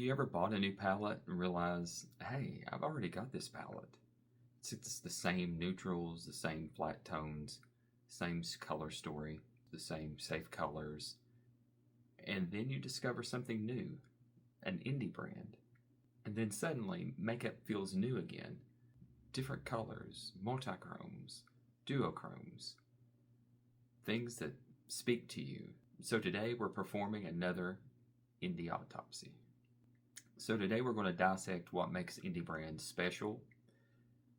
you ever bought a new palette and realized, hey, I've already got this palette? It's the same neutrals, the same flat tones, same color story, the same safe colors. And then you discover something new, an indie brand. And then suddenly, makeup feels new again. Different colors, multichromes, duochromes, things that speak to you. So today we're performing another indie autopsy. So today we're going to dissect what makes indie brands special,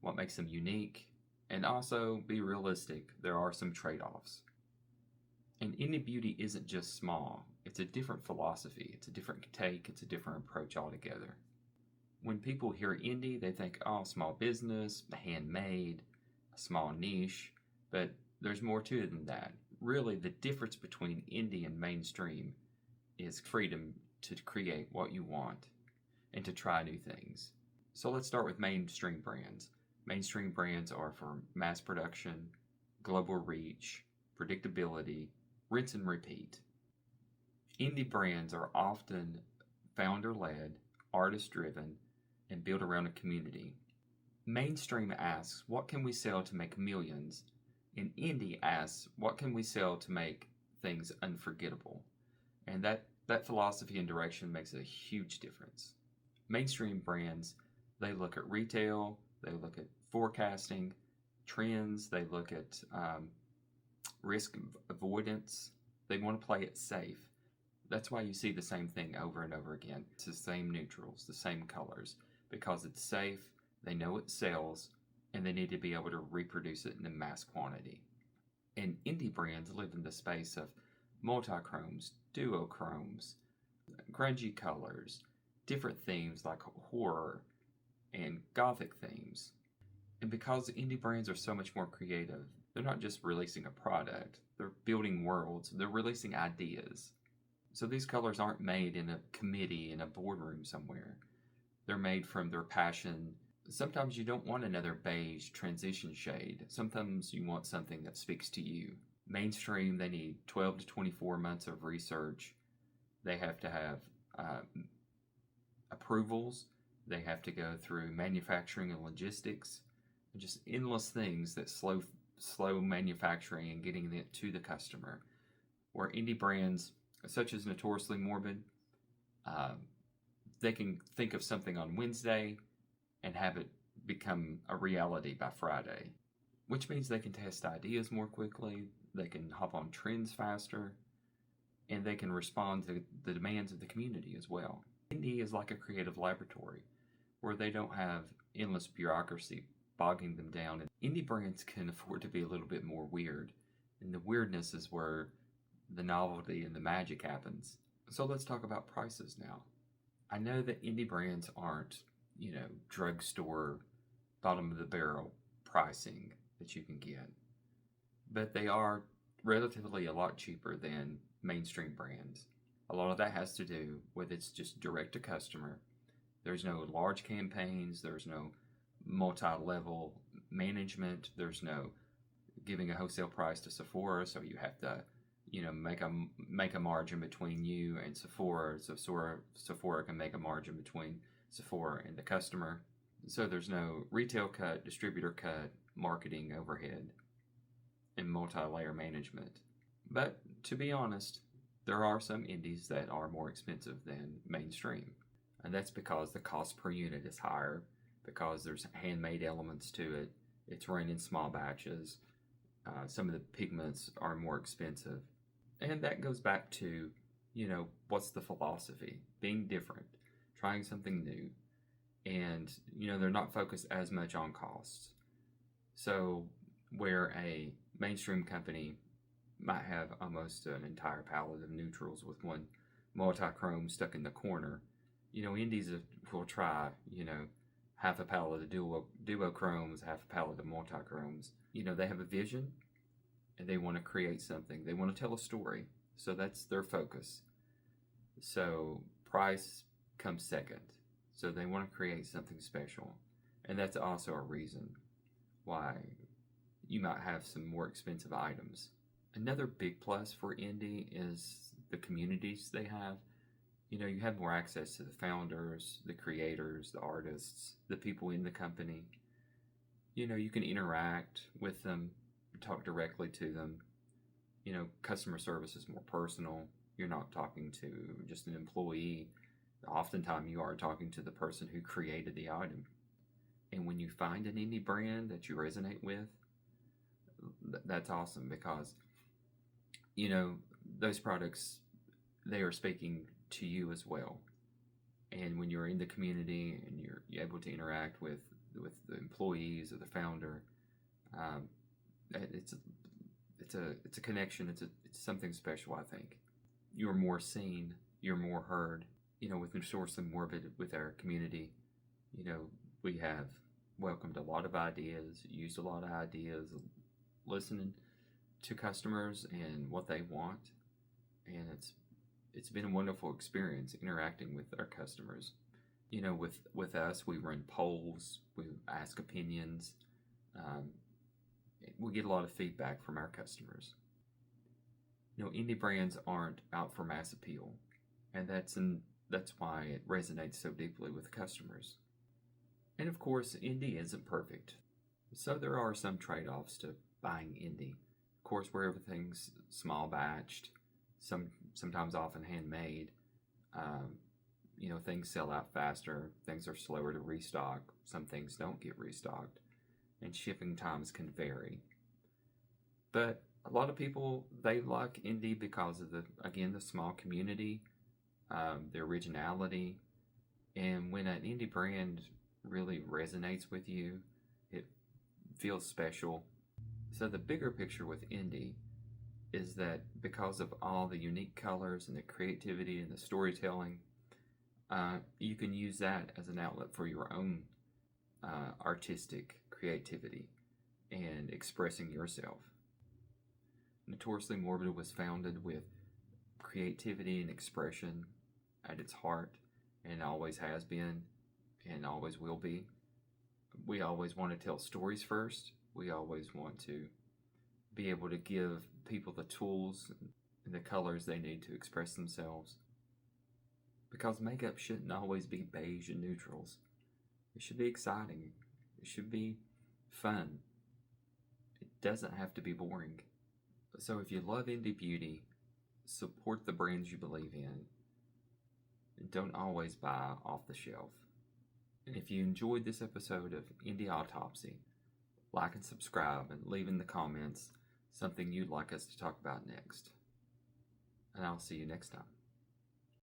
what makes them unique, and also be realistic. There are some trade-offs. And indie beauty isn't just small. It's a different philosophy. It's a different take. It's a different approach altogether. When people hear indie, they think, oh, small business, handmade, a small niche, but there's more to it than that. Really, the difference between indie and mainstream is freedom to create what you want and to try new things. So let's start with mainstream brands. Mainstream brands are for mass production, global reach, predictability, rinse and repeat. Indie brands are often founder-led, artist-driven, and built around a community. Mainstream asks, what can we sell to make millions? And indie asks, what can we sell to make things unforgettable? And that philosophy and direction makes a huge difference. Mainstream brands, they look at retail, they look at forecasting, trends, they look at risk avoidance. They want to play it safe. That's why you see the same thing over and over again. It's the same neutrals, the same colors, because it's safe, they know it sells, and they need to be able to reproduce it in a mass quantity. And indie brands live in the space of multichromes, duochromes, grungy colors, different themes like horror and gothic themes. And because indie brands are so much more creative, they're not just releasing a product, they're building worlds, they're releasing ideas. So these colors aren't made in a committee in a boardroom somewhere. They're made from their passion. Sometimes you don't want another beige transition shade. Sometimes you want something that speaks to you. Mainstream, they need 12 to 24 months of research. They have to have approvals. They have to go through manufacturing and logistics. Just endless things that slow manufacturing and getting it to the customer. Where indie brands, such as Notoriously Morbid, they can think of something on Wednesday and have it become a reality by Friday, which means they can test ideas more quickly, they can hop on trends faster, and they can respond to the demands of the community as well. Indie is like a creative laboratory where they don't have endless bureaucracy bogging them down. Indie brands can afford to be a little bit more weird, and the weirdness is where the novelty and the magic happens. So let's talk about prices now. I know that indie brands aren't, drugstore, bottom of the barrel pricing that you can get, but they are relatively a lot cheaper than mainstream brands. A lot of that has to do with it's just direct to customer. There's no large campaigns, there's no multi-level management, there's no giving a wholesale price to Sephora, so you have to make a margin between you and Sephora, so Sephora can make a margin between Sephora and the customer. So there's no retail cut, distributor cut, marketing overhead, and multi-layer management. But to be honest, there are some indies that are more expensive than mainstream. And that's because the cost per unit is higher, because there's handmade elements to it, it's run in small batches, some of the pigments are more expensive. And that goes back to, what's the philosophy? Being different, trying something new. And, they're not focused as much on costs. So where a mainstream company might have almost an entire palette of neutrals with one multi-chrome stuck in the corner, indies will try, half a palette of duochromes, half a palette of multichromes. They have a vision, and they want to create something. They want to tell a story. So that's their focus. So price comes second. So they want to create something special. And that's also a reason why you might have some more expensive items. Another big plus for indie is the communities they have. You have more access to the founders, the creators, the artists, the people in the company. You can interact with them, talk directly to them. Customer service is more personal. You're not talking to just an employee. Oftentimes you are talking to the person who created the item. And when you find an indie brand that you resonate with, that's awesome, because those products, they are speaking to you as well. And when you're in the community and you're able to interact with the employees or the founder, it's a connection. It's something special. I think you're more seen, you're more heard. With Notoriously Morbid, with our community, we have welcomed a lot of ideas, used a lot of ideas, listening to customers and what they want, and it's been a wonderful experience interacting with our customers. With us, we run polls, we ask opinions, we get a lot of feedback from our customers. Indie brands aren't out for mass appeal, and that's why it resonates so deeply with customers. And of course, indie isn't perfect, so there are some trade-offs to buying indie. Of course, where everything's small batched, sometimes often handmade, things sell out faster, things are slower to restock, some things don't get restocked, and shipping times can vary. But a lot of people, they like indie because of the small community, the originality, and when an indie brand really resonates with you, it feels special. So the bigger picture with indie is that because of all the unique colors and the creativity and the storytelling, you can use that as an outlet for your own artistic creativity and expressing yourself. Notoriously Morbid was founded with creativity and expression at its heart, and always has been and always will be. We always want to tell stories first. We always want to be able to give people the tools and the colors they need to express themselves. Because makeup shouldn't always be beige and neutrals. It should be exciting. It should be fun. It doesn't have to be boring. So if you love indie beauty, support the brands you believe in, and don't always buy off the shelf. And if you enjoyed this episode of Indie Autopsy, like and subscribe, and leave in the comments something you'd like us to talk about next. And I'll see you next time.